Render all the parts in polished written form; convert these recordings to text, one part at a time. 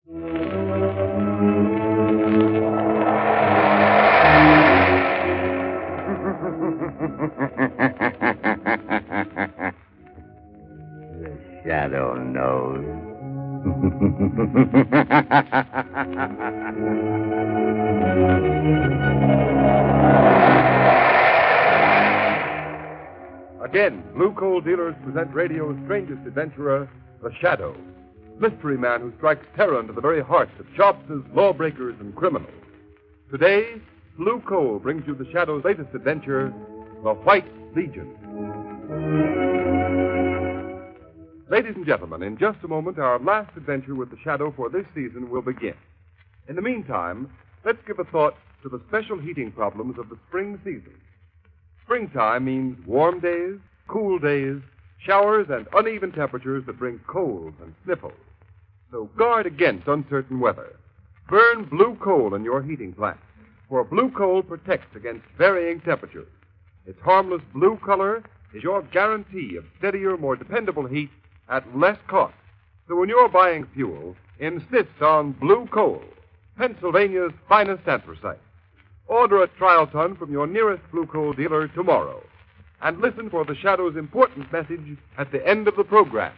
The shadow knows. Again, Blue Coal Dealers present radio's strangest adventurer, the Shadow, mystery man who strikes terror into the very hearts of shopsters, lawbreakers, and criminals. Today, Blue Coal brings you the Shadow's latest adventure, the White Legion. Ladies and gentlemen, in just a moment, our last adventure with the Shadow for this season will begin. In the meantime, let's give a thought to the special heating problems of the spring season. Springtime means warm days, cool days, showers, and uneven temperatures that bring colds and sniffles. So guard against uncertain weather. Burn blue coal in your heating plant, for blue coal protects against varying temperatures. Its harmless blue color is your guarantee of steadier, more dependable heat at less cost. So when you're buying fuel, insist on blue coal, Pennsylvania's finest anthracite. Order a trial ton from your nearest Blue Coal dealer tomorrow. And listen for the Shadow's important message at the end of the program.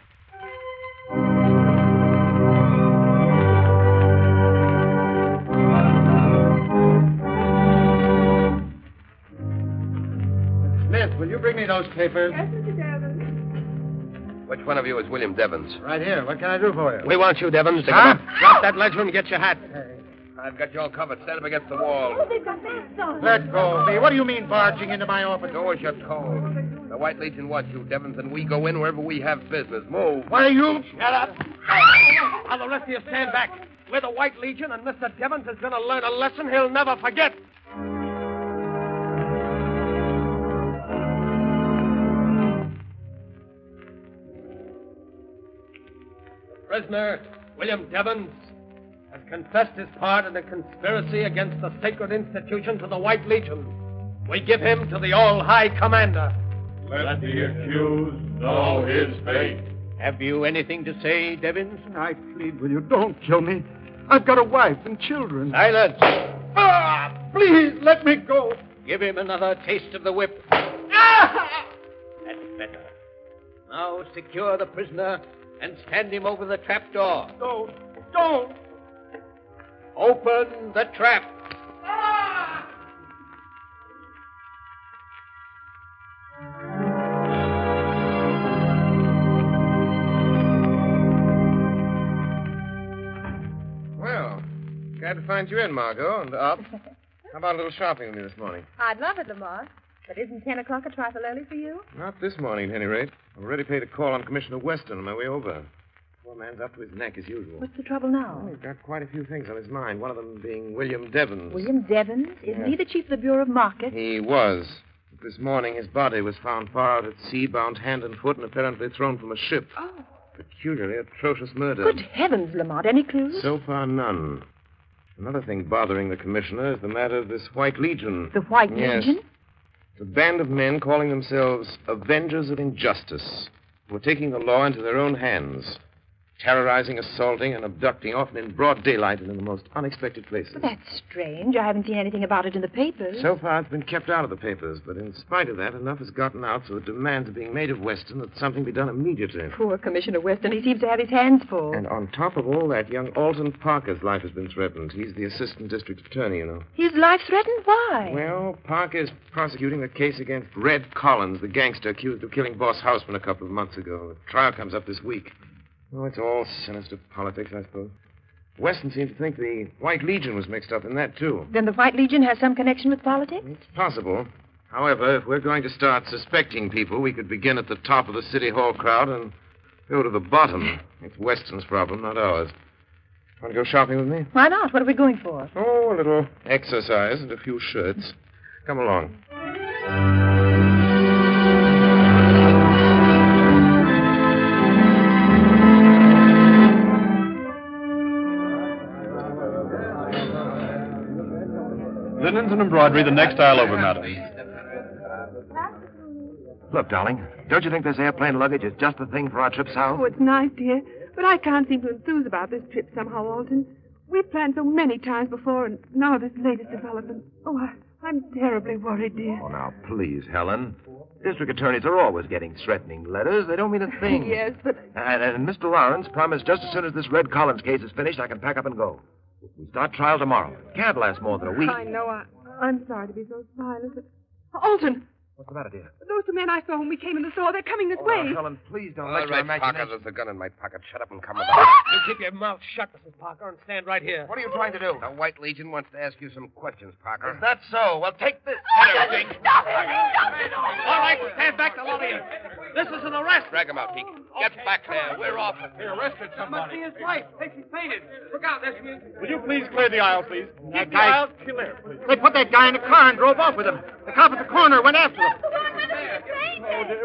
Smith, will you bring me those papers? Yes, Mr. Devons. Which one of you is William Devons? Right here. What can I do for you? We want you, Devons, to Huh? come up. Drop that ledger and get your hat. Hey. I've got you all covered. Stand up against the wall. Oh, they've got masks on. Let go of me. What do you mean barging into my office? Do as you're told. The White Legion wants you, Devons, and we go in wherever we have business. Move. What are you? Shut up. Now, the rest of you stand back. We're the White Legion, and Mr. Devons is going to learn a lesson he'll never forget. The prisoner, William Devons, has confessed his part in a conspiracy against the sacred institutions of the White Legion. We give him to the All-High Commander. Let the accused know his fate. Have you anything to say, Devons? I plead with you. Don't kill me. I've got a wife and children. Silence. Please, let me go. Give him another taste of the whip. That's better. Now secure the prisoner and stand him over the trap door. Don't. Open the trap. Well, glad to find you in, Margot, and up. How about a little shopping with me this morning? I'd love it, Lamont. But isn't 10 o'clock a trifle early for you? Not this morning, at any rate. I've already paid a call on Commissioner Weston on my way over. Poor man's up to his neck as usual. What's the trouble now? Well, he's got quite a few things on his mind, one of them being William Devons. William Devons? Isn't he the chief of the Bureau of Market? He was. But this morning, his body was found far out at sea, bound hand and foot, and apparently thrown from a ship. Oh. Peculiarly atrocious murder. Good heavens, Lamont. Any clues? So far, none. Another thing bothering the commissioner is the matter of this White Legion. The White Yes. Legion? It's a band of men calling themselves Avengers of Injustice, who are taking the law into their own hands, terrorizing, assaulting, and abducting, often in broad daylight and in the most unexpected places. Well, that's strange. I haven't seen anything about it in the papers. So far, it's been kept out of the papers, but in spite of that, enough has gotten out so that demands are being made of Weston that something be done immediately. Poor Commissioner Weston. He seems to have his hands full. And on top of all that, young Alton Parker's life has been threatened. He's the assistant district attorney, you know. His life threatened? Why? Well, Parker's prosecuting a case against Red Collins, the gangster accused of killing Boss Houseman a couple of months ago. The trial comes up this week. Oh, it's all sinister politics, I suppose. Weston seemed to think the White Legion was mixed up in that, too. Then the White Legion has some connection with politics? It's possible. However, if we're going to start suspecting people, we could begin at the top of the City Hall crowd and go to the bottom. It's Weston's problem, not ours. Want to go shopping with me? Why not? What are we going for? Oh, a little exercise and a few shirts. Come along. Linens and embroidery the next aisle over, madam. Look, darling, don't you think this airplane luggage is just the thing for our trip south? Oh, it's nice, dear. But I can't seem to enthuse about this trip somehow, Alton. We've planned so many times before, and now this latest development. Oh, I'm terribly worried, dear. Oh, now, please, Helen. District attorneys are always getting threatening letters. They don't mean a thing. Yes, but... And Mr. Lawrence promised just as soon as this Red Collins case is finished, I can pack up and go. We start trial tomorrow. Can't last more than a week. I know. I'm sorry to be so silent, but... Alton! What's the matter, dear? Those two men I saw when we came in the store, they're coming this Oh, way. now, Helen, please don't All let your right, imagination... Parker, there's a gun in my pocket. Shut up and come about. Oh! You keep your mouth shut, Mrs. Parker, and stand right here. What are you trying to do? The White Legion wants to ask you some questions, Parker. Is that so? Well, take this. Stop it! Stop it! All right, stand back, the lot of you. This is an arrest. Drag him out, Pete. Get back there. We're off. They arrested somebody. his wife. Think she's fainted. Look out, there she is. Will you please clear the aisle, please? That Keep the guy- aisle clear, please. They put that guy in the car and drove off with him. The cop at the corner went after him.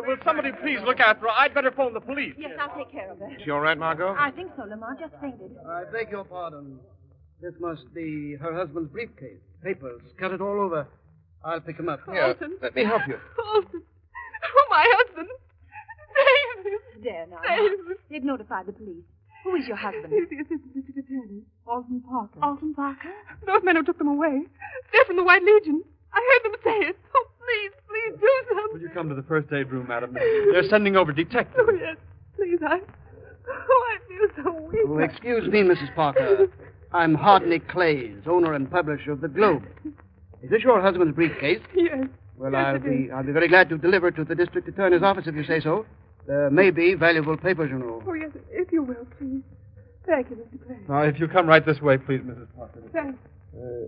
Will somebody please look after her? I'd better phone the police. Yes, I'll take care of her. She all right, Margot? I think so, Lamar. Just fainted. I beg your pardon. This must be her husband's briefcase. Papers scattered all over. I'll pick them up. Alton. Let me help you. Alton. Oh, my husband. Save him. There now. Save him. They've notified the police. Who is your husband? He's the assistant district attorney, Alton Parker. Alton Parker? Those men who took them away. They're from the White Legion. I heard them say it. Oh, please do something. Will you come to the first aid room, madam? They're sending over detectives. Oh, yes. Please, I feel so weak. Oh, excuse me, Mrs. Parker. I'm Hardney Clays, owner and publisher of the Globe. Is this your husband's briefcase? Yes. Well, Yes, I'll it be is. I'll be very glad to deliver it to the district attorney's office if you say so. There may be valuable papers, you know. Oh, yes, if you will, please. Thank you, Mr. Clay. Now, if you come right this way, please, Mrs. Parker. Thanks.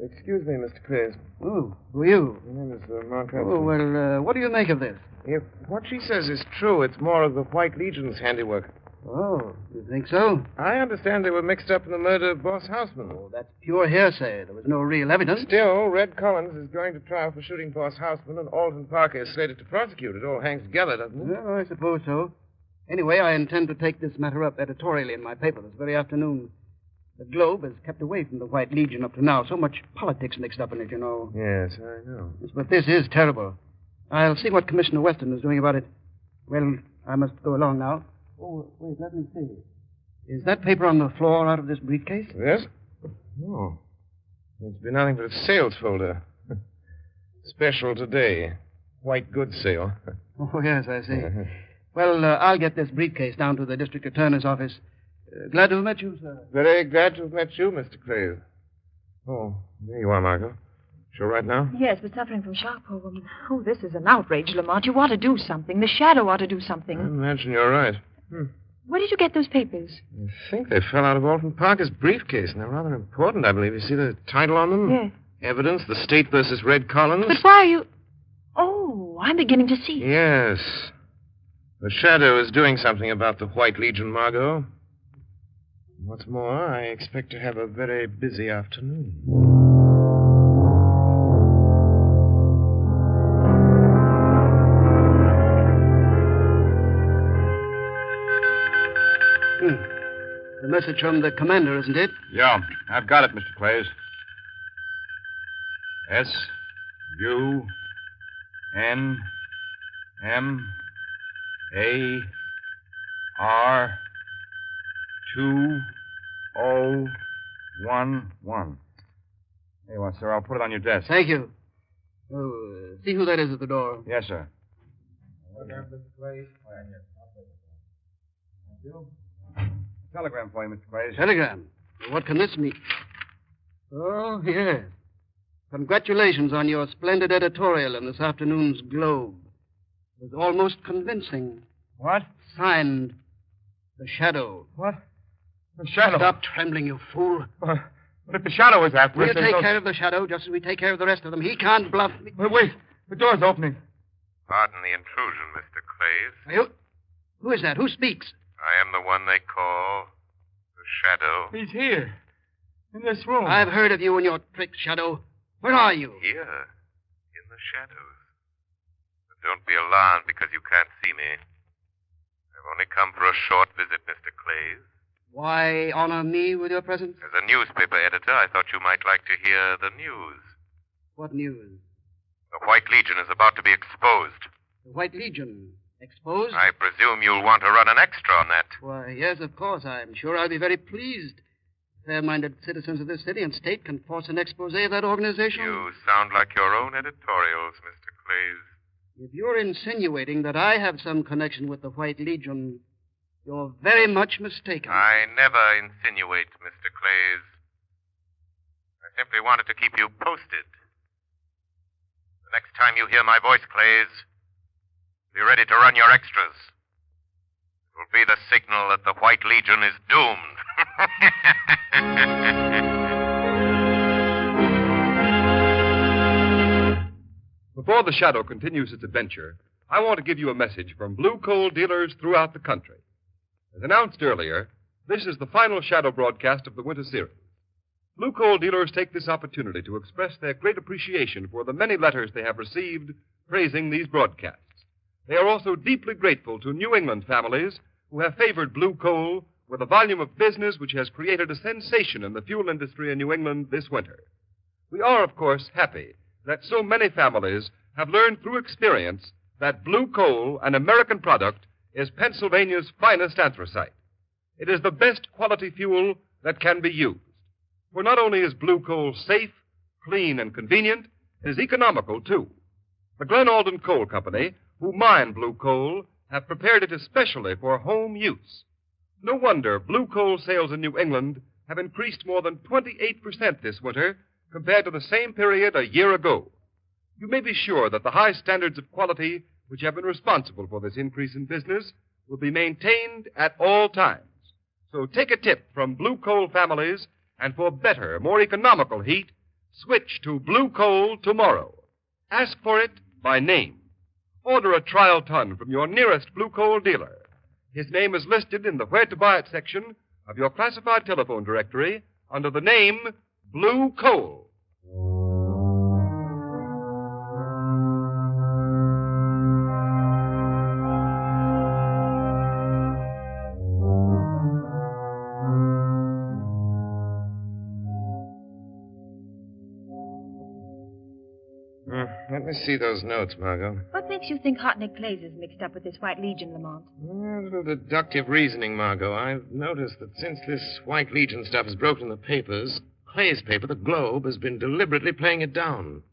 Excuse me, Mr. Clays. Oh, who are you? My name is Montrose. Oh, well, what do you make of this? If what she says is true, it's more of the White Legion's handiwork. Oh, you think so? I understand they were mixed up in the murder of Boss Houseman. Oh, that's pure hearsay. There was no real evidence. Still, Red Collins is going to trial for shooting Boss Houseman, and Alton Parker is slated to prosecute. It all hangs together, doesn't it? Well, I suppose so. Anyway, I intend to take this matter up editorially in my paper this very afternoon. The Globe has kept away from the White Legion up to now. So much politics mixed up in it, you know. Yes, I know. Yes, but this is terrible. I'll see what Commissioner Weston is doing about it. Well, I must go along now. Oh, wait, let me see. Is that paper on the floor out of this briefcase? Yes? No. It's been nothing but a sales folder. Special today. White goods sale. Oh, yes, I see. Well, I'll get this briefcase down to the district attorney's office. Glad to have met you, sir. Very glad to have met you, Mr. Clay. Oh, there you are, Margot. Sure right now? Yes, but suffering from shock, poor woman. Oh, this is an outrage, Lamont. You ought to do something. The shadow ought to do something. I imagine you're right. Where did you get those papers? I think they fell out of Alton Parker's briefcase, and they're rather important, I believe. You see the title on them? Yes. Evidence, the State versus Red Collins. But why are you... Oh, I'm beginning to see. Yes. The shadow is doing something about the White Legion, Margot. What's more, I expect to have a very busy afternoon. The message from the commander, isn't it? Yeah, I've got it, Mr. Clays. SUNMAR2011. There you are, sir. I'll put it on your desk. Thank you. Oh, see who that is at the door. Yes, sir. Telegram for you, Mr. Clays. Telegram. What can this mean? Oh, yes. Congratulations on your splendid editorial in this afternoon's Globe. It was almost convincing. What? Signed, The Shadow. What? The shadow. Stop trembling, you fool. But if the shadow is after us... We'll there's take no- care of the Shadow just as we take care of the rest of them. He can't bluff me. Wait. The door's opening. Pardon the intrusion, Mr. Clays. Who is that? Who speaks? I am the one they call the Shadow. He's here. In this room. I've heard of you and your tricks, Shadow. Where are you? Here, in the shadows. But don't be alarmed because you can't see me. I've only come for a short visit, Mr. Clays. Why honor me with your presence? As a newspaper editor, I thought you might like to hear the news. What news? The White Legion is about to be exposed. The White Legion. Exposed? I presume you'll want to run an extra on that. Why, yes, of course. I'm sure I'll be very pleased. Fair-minded citizens of this city and state can force an expose of that organization. You sound like your own editorials, Mr. Clays. If you're insinuating that I have some connection with the White Legion, you're very much mistaken. I never insinuate, Mr. Clays. I simply wanted to keep you posted. The next time you hear my voice, Clays, be ready to run your extras. It will be the signal that the White Legion is doomed. Before the Shadow continues its adventure, I want to give you a message from blue coal dealers throughout the country. As announced earlier, this is the final Shadow broadcast of the winter series. Blue coal dealers take this opportunity to express their great appreciation for the many letters they have received praising these broadcasts. They are also deeply grateful to New England families who have favored blue coal with a volume of business which has created a sensation in the fuel industry in New England this winter. We are, of course, happy that so many families have learned through experience that blue coal, an American product, is Pennsylvania's finest anthracite. It is the best quality fuel that can be used. For not only is blue coal safe, clean, and convenient, it is economical, too. The Glen Alden Coal Company, who mine blue coal, have prepared it especially for home use. No wonder blue coal sales in New England have increased more than 28% this winter compared to the same period a year ago. You may be sure that the high standards of quality which have been responsible for this increase in business will be maintained at all times. So take a tip from blue coal families, and for better, more economical heat, switch to blue coal tomorrow. Ask for it by name. Order a trial ton from your nearest blue coal dealer. His name is listed in the Where to Buy It section of your classified telephone directory under the name Blue Coal. Let me see those notes, Margot. What makes you think Hot Nick Clays is mixed up with this White Legion, Lamont? A little deductive reasoning, Margot. I've noticed that since this White Legion stuff has broken in the papers, Clay's paper, the Globe, has been deliberately playing it down.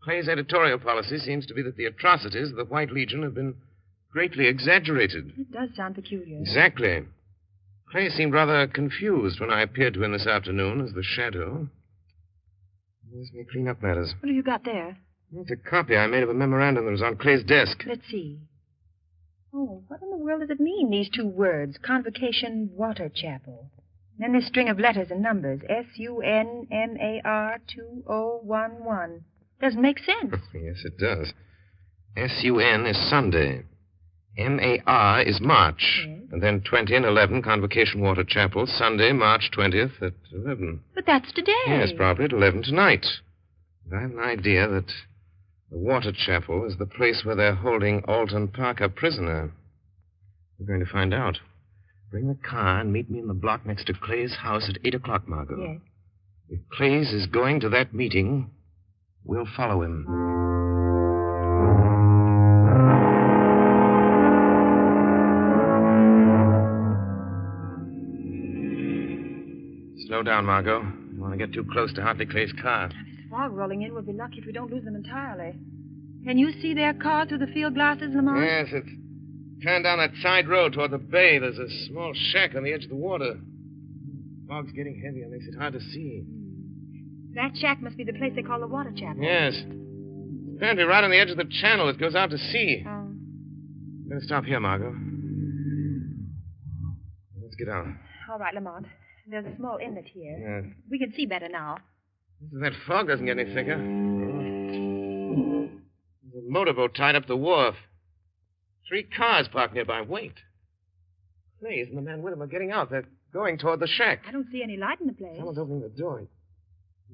Clay's editorial policy seems to be that the atrocities of the White Legion have been greatly exaggerated. It does sound peculiar. Exactly. Clay seemed rather confused when I appeared to him this afternoon as the Shadow. Let me clean up matters. What have you got there? It's a copy I made of a memorandum that was on Clay's desk. Let's see. Oh, what in the world does it mean, these two words? Convocation Water Chapel. Then this string of letters and numbers. SUNMAR 2011. Doesn't make sense. Yes, it does. SUN is Sunday. MAR is March. Yes. And then 20 and 11, Convocation Water Chapel, Sunday, March 20th at 11. But that's today. Yes, probably at 11 tonight. I have an idea that the Water Chapel is the place where they're holding Alton Parker prisoner. We're going to find out. Bring the car and meet me in the block next to Clay's house at 8 o'clock, Margot. Yes. If Clay's is going to that meeting, we'll follow him. Slow down, Margot. You want to get too close to Hartley Clay's car. This fog rolling in. We'll be lucky if we don't lose them entirely. Can you see their car through the field glasses, Lamont? Yes, it's turned down that side road toward the bay. There's a small shack on the edge of the water. Fog's getting heavier. Makes it hard to see. That shack must be the place they call the Water Chapel. Yes. It's apparently right on the edge of the channel. It goes out to sea. Better stop here, Margot. Let's get out. All right, Lamont. There's a small inlet here. Yes. We can see better now. If that fog doesn't get any thicker. There's a motorboat tied up the wharf. 3 cars parked nearby. Wait. Clays and the man with him are getting out. They're going toward the shack. I don't see any light in the place. Someone's opening the door.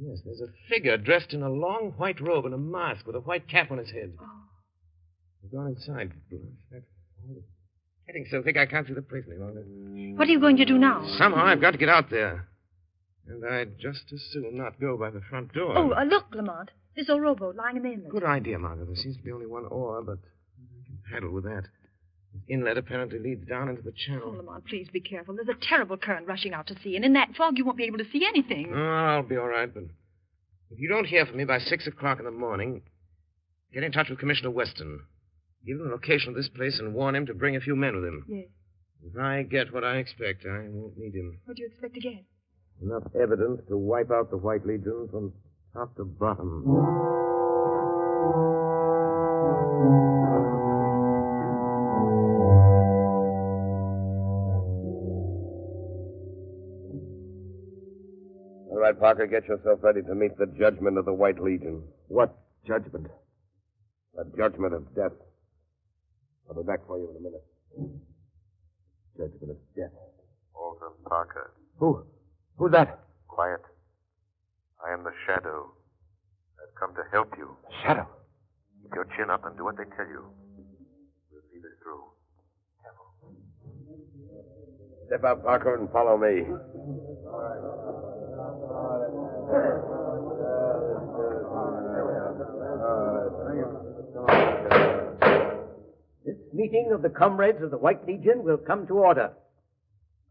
Yes, there's a figure dressed in a long white robe and a mask with a white cap on his head. Oh. They've gone inside. That's getting so thick I can't see the place any longer. What are you going to do now? Somehow I've got to get out there. And I'd just as soon not go by the front door. Oh, look, Lamont. This old rowboat lying in the inlet. Good idea, Margaret. There seems to be only one oar, but I can paddle with that. This inlet apparently leads down into the Oh, channel. Lamont, please be careful. There's a terrible current rushing out to sea, and in that fog you won't be able to see anything. Oh, I'll be all right, but if you don't hear from me by 6 o'clock in the morning, get in touch with Commissioner Weston. Give him the location of this place and warn him to bring a few men with him. Yes. If I get what I expect, I won't need him. What do you expect to get? Enough evidence to wipe out the White Legion from top to bottom. All right, Parker, get yourself ready to meet the judgment of the White Legion. What judgment? The judgment of death. I'll be back for you in a minute. Judgment of death. Alton Parker. Who's that? Quiet. I am the Shadow. I've come to help you. Shadow. Keep your chin up and do what they tell you. We'll see this through. Step up, Parker, and follow me. This meeting of the comrades of the White Legion will come to order.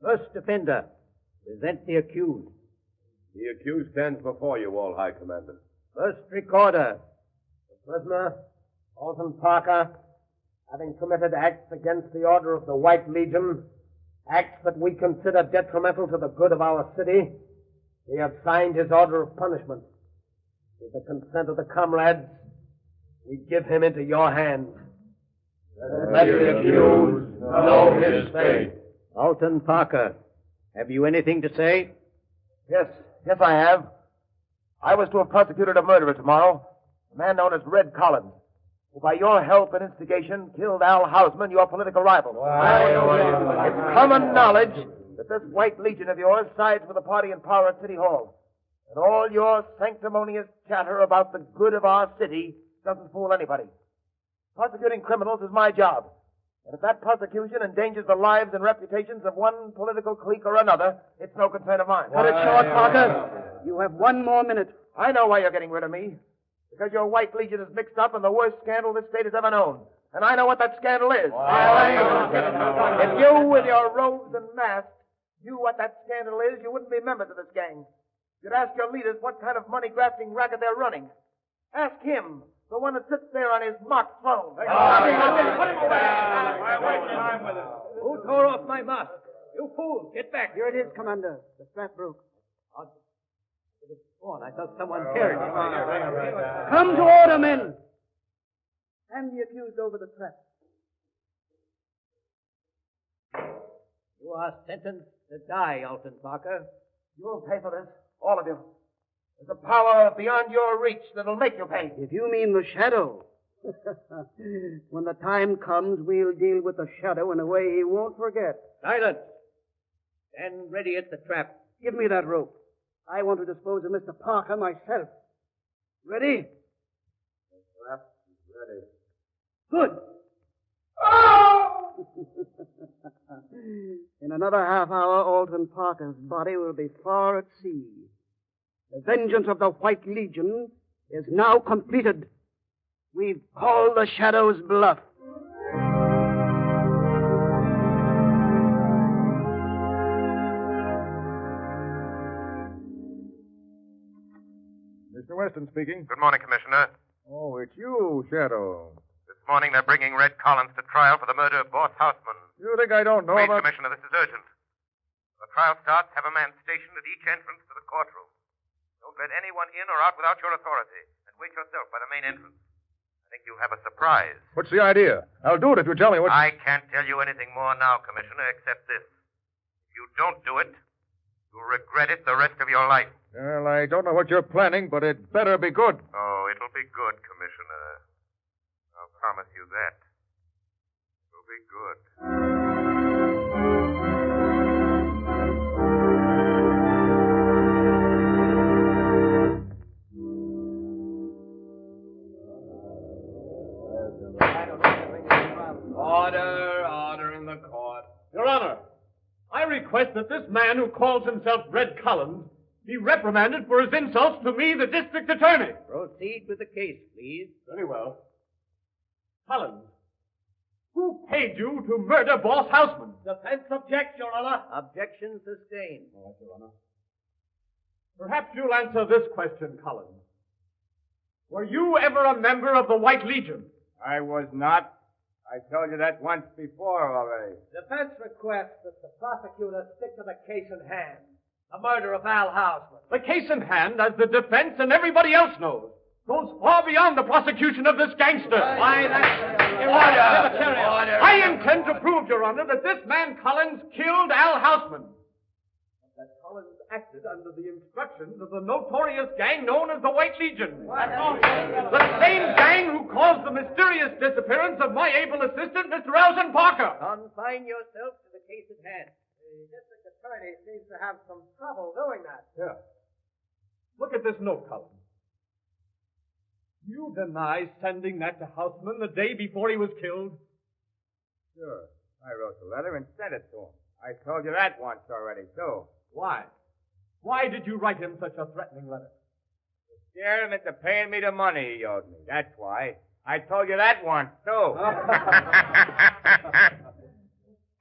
First offender, present the accused. The accused stands before you, all High Commander. First recorder, the prisoner, Alton Parker, having committed acts against the order of the White Legion, acts that we consider detrimental to the good of our city, we have signed his order of punishment. With the consent of the comrades, we give him into your hands. Let the accused know his fate. Alton Parker, have you anything to say? Yes, I have. I was to have prosecuted a murderer tomorrow, a man known as Red Collins, who by your help and instigation killed Al Hausman, your political rival. It's common knowledge that this White Legion of yours sides with the party in power at City Hall. And all your sanctimonious chatter about the good of our city doesn't fool anybody. Prosecuting criminals is my job. And if that prosecution endangers the lives and reputations of one political clique or another, it's no concern of mine. Cut it short, Parker. You have 1 more minute. I know why you're getting rid of me. Because your White Legion is mixed up in the worst scandal this state has ever known. And I know what that scandal is. If you, with your robes and masks, knew what that scandal is, you wouldn't be members of this gang. You'd ask your leaders what kind of money-grafting racket they're running. Ask him, the one that sits there on his mock throne. Who tore off my mask? You fool, get back. Here it is, Commander. The strap broke. I thought someone tear it. Come to order, men. Hand the accused over the trap. You are sentenced to die, Alton Parker. You will pay for this, all of you. There's a power beyond your reach that'll make you pay. If you mean the shadow, when the time comes, we'll deal with the shadow in a way he won't forget. Silence. Stand ready at the trap. Give me that rope. I want to dispose of Mr. Parker myself. Ready? The trap is ready. Good. In another half hour, Alton Parker's body will be far at sea. The vengeance of the White Legion is now completed. We've called the Shadow's bluff. Mr. Weston speaking. Good morning, Commissioner. Oh, it's you, Shadow. This morning they're bringing Red Collins to trial for the murder of Boss Houseman. You think I don't know Please, about... Commissioner, this is urgent. When the trial starts, have a man stationed at each entrance to the courtroom. Don't let anyone in or out without your authority. And wait yourself by the main entrance. I think you'll have a surprise. What's the idea? I'll do it if you tell me what... I can't tell you anything more now, Commissioner, except this. If you don't do it, you'll regret it the rest of your life. Well, I don't know what you're planning, but it better be good. Oh, it'll be good, Commissioner. I'll promise you that. It'll be good. Order in the court. Your Honor, I request that this man who calls himself Red Collins be reprimanded for his insults to me, the district attorney. Proceed with the case, please. Very well. Collins, Who paid you to murder Boss Houseman? Defense objects, Your Honor. Objection sustained. All right, Your Honor. Perhaps you'll answer this question, Collins. Were you ever a member of the White Legion? I was not. I told you that once before already. Defense requests that the prosecutor stick to the case in hand. The murder of Al Houseman. The case in hand, as the defense and everybody else knows, goes far beyond the prosecution of this gangster. Why, that's Order! I intend to prove, Your Honor, that this man Collins killed Al Houseman. That Collins acted under the instructions of the notorious gang known as the White Legion. The same gang who caused the mysterious disappearance of my able assistant, Mr. Elton Parker. Confine yourself to the case at hand. The district attorney seems to have some trouble doing that. Yeah. Look at this note, Collins. You deny sending that to Houseman the day before he was killed? Sure. I wrote the letter and sent it to him. I told you that once already, too. Why? Why did you write him such a threatening letter? To scare him into paying me the money he owed me. That's why. I told you that once, too.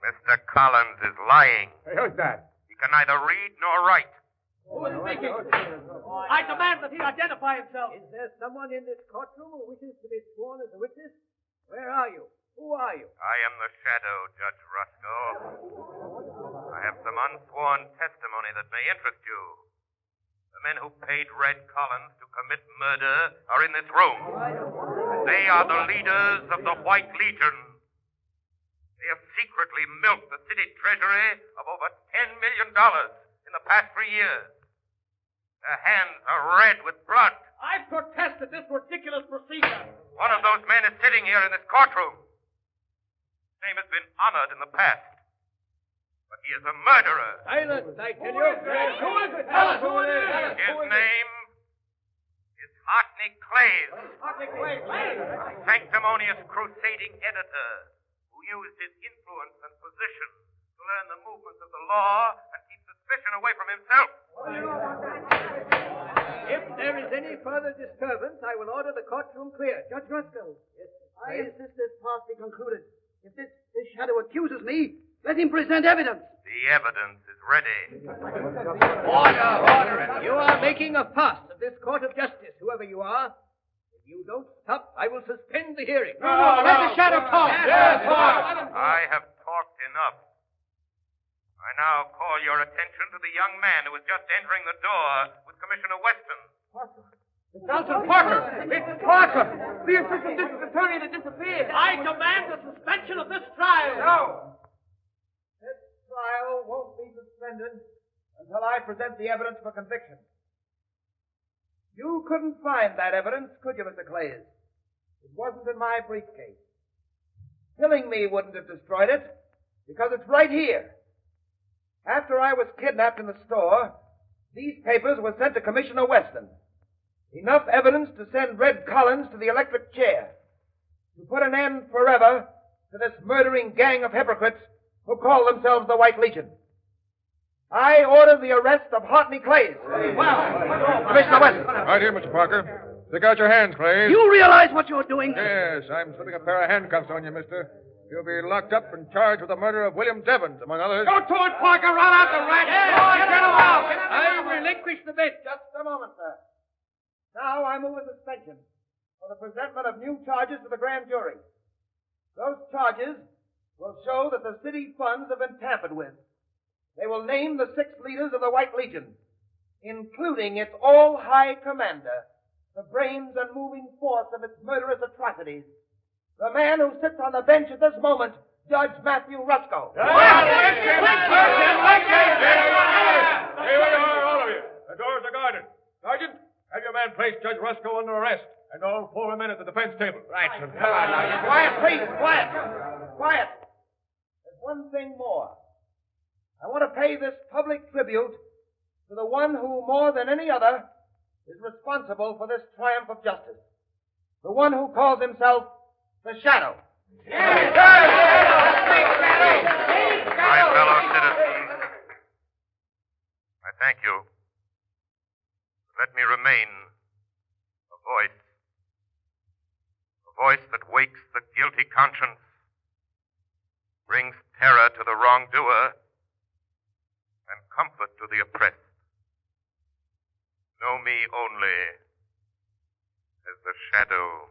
Mr. Collins is lying. Hey, who's that? He can neither read nor write. Who is speaking? I demand that he identify himself. Is there someone in this courtroom who wishes to be sworn as a witness? Where are you? Who are you? I am the shadow, Judge Rusco. I have some unsworn testimony that may interest you. The men who paid Red Collins to commit murder are in this room. They are the leaders of the White Legion. They have secretly milked the city treasury of over $10 million in the past 3 years. Their hands are red with blood. I protest at this ridiculous procedure. One of those men is sitting here in this courtroom. His name has been honored in the past. But he is a murderer. Silence, I tell you. Who is it? Tell us who it is. His name is Hartney Clays. Hartney Clays. A sanctimonious crusading editor who used his influence and position to learn the movements of the law and keep suspicion away from himself. If there is any further disturbance, I will order the courtroom clear. Judge Rusco. Yes. I insist this part be concluded. If this shadow accuses me, let him present evidence. The evidence is ready. Order. You are making a fuss of this court of justice, whoever you are. If you don't stop, I will suspend the hearing. Let the shadow talk. Yes, talk. I have talked enough. I now call your attention to the young man who was just entering the door with Commissioner Weston. It's Elton Parker! It's Parker! The assistant district attorney that disappeared! I demand the suspension of this trial. No! This trial won't be suspended until I present the evidence for conviction. You couldn't find that evidence, could you, Mr. Clays? It wasn't in my briefcase. Killing me wouldn't have destroyed it, because it's right here. After I was kidnapped in the store, these papers were sent to Commissioner Weston. Enough evidence to send Red Collins to the electric chair. To put an end forever to this murdering gang of hypocrites who call themselves the White Legion. I order the arrest of Hartney Clays. Commissioner Weston. Right here, Mr. Parker. Stick out your hands, Clay. You realize what you're doing? Yes, I'm slipping a pair of handcuffs on you, mister. You'll be locked up and charged with the murder of William Devons, among others. Go to it, Parker. Run out the rat. Get him out. I relinquish the bench. Just a moment, sir. Now I move a suspension for the presentment of new charges to the grand jury. Those charges will show that the city funds have been tampered with. They will name the 6 leaders of the White Legion, including its all-high commander, the brains and moving force of its murderous atrocities, the man who sits on the bench at this moment, Judge Matthew Rusco. Here we are, all of you. The doors are guarded. Sergeant, have your man place Judge Rusco under arrest, and all 4 men at the defense table. Right, sir. Come on now. Quiet, please. Quiet. There's one thing more. I want to pay this public tribute to the one who, more than any other, is responsible for this triumph of justice. The one who calls himself the Shadow. My fellow citizens, I thank you. Let me remain a voice that wakes the guilty conscience brings terror to the wrongdoer and comfort to the oppressed. Know me only as the Shadow.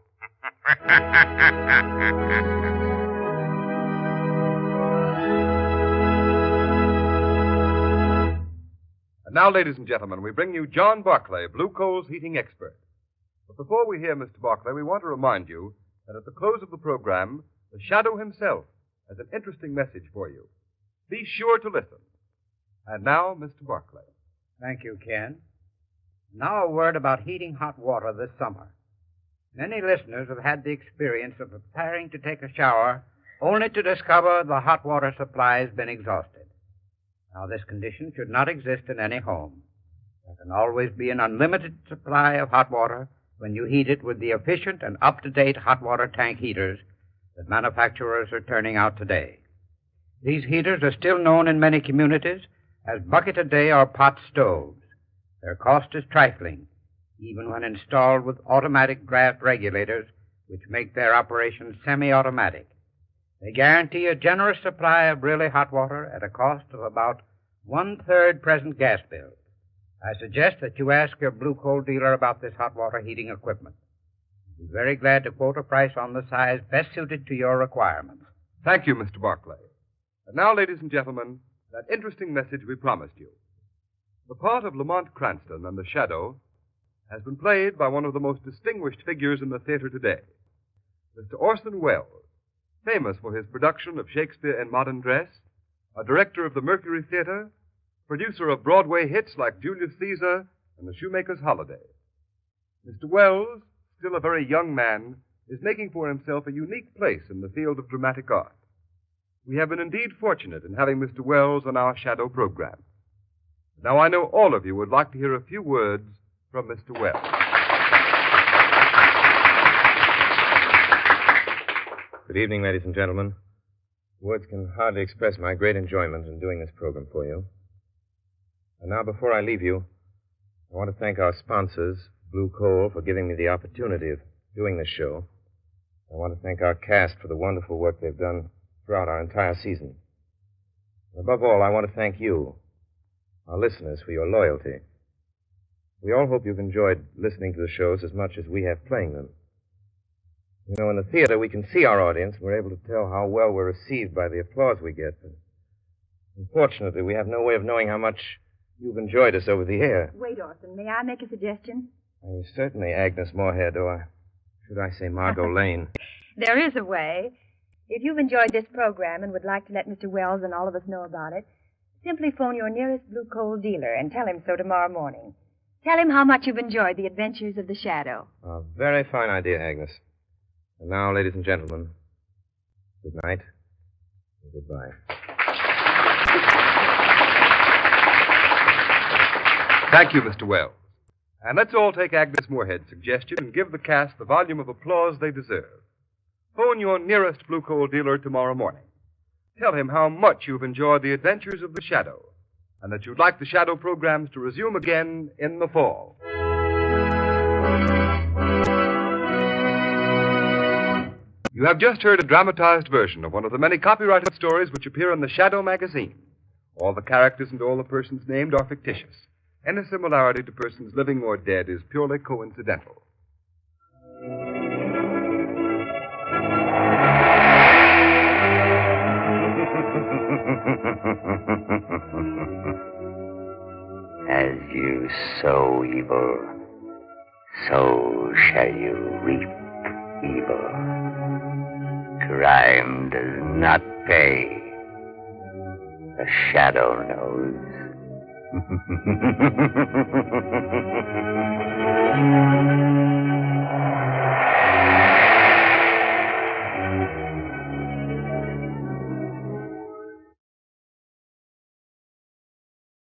And now, ladies and gentlemen, we bring you John Barclay, Blue Coal's heating expert. But before we hear Mr. Barclay, we want to remind you that at the close of the program, the Shadow himself has an interesting message for you. Be sure to listen. And now, Mr. Barclay. Thank you, Ken. Now a word about heating hot water this summer. Many listeners have had the experience of preparing to take a shower only to discover the hot water supply has been exhausted. Now, this condition should not exist in any home. There can always be an unlimited supply of hot water when you heat it with the efficient and up-to-date hot water tank heaters that manufacturers are turning out today. These heaters are still known in many communities as bucket-a-day or pot stoves. Their cost is trifling, even when installed with automatic draft regulators, which make their operation semi-automatic. They guarantee a generous supply of really hot water at a cost of about 1/3 present gas bills. I suggest that you ask your Blue Coal dealer about this hot water heating equipment. I'd be very glad to quote a price on the size best suited to your requirements. Thank you, Mr. Barclay. And now, ladies and gentlemen, that interesting message we promised you. The part of Lamont Cranston and the Shadow has been played by one of the most distinguished figures in the theater today, Mr. Orson Welles, famous for his production of Shakespeare in Modern Dress, a director of the Mercury Theater, producer of Broadway hits like Julius Caesar and The Shoemaker's Holiday. Mr. Welles, still a very young man, is making for himself a unique place in the field of dramatic art. We have been indeed fortunate in having Mr. Welles on our Shadow program. Now, I know all of you would like to hear a few words from Mr. Welles. Good evening, ladies and gentlemen. Words can hardly express my great enjoyment in doing this program for you. And now, before I leave you, I want to thank our sponsors, Blue Coal, for giving me the opportunity of doing this show. I want to thank our cast for the wonderful work they've done throughout our entire season. Above all, I want to thank you, our listeners, for your loyalty. We all hope you've enjoyed listening to the shows as much as we have playing them. You know, in the theater, we can see our audience. We're able to tell how well we're received by the applause we get. But unfortunately, we have no way of knowing how much you've enjoyed us over the air. Wait, Orson, may I make a suggestion? Certainly, Agnes Moorhead, or should I say Margot Lane. There is a way. If you've enjoyed this program and would like to let Mr. Welles and all of us know about it, simply phone your nearest Blue Coal dealer and tell him so tomorrow morning. Tell him how much you've enjoyed the adventures of the Shadow. A very fine idea, Agnes. And now, ladies and gentlemen, good night and goodbye. Thank you, Mr. Welles. And let's all take Agnes Moorhead's suggestion and give the cast the volume of applause they deserve. Phone your nearest Blue Coal dealer tomorrow morning. Tell him how much you've enjoyed the adventures of the Shadow, and that you'd like the Shadow programs to resume again in the fall. You have just heard a dramatized version of one of the many copyrighted stories which appear in the Shadow magazine. All the characters and all the persons named are fictitious. Any similarity to persons living or dead is purely coincidental. As you sow evil, so shall you reap evil. Crime does not pay. The Shadow knows.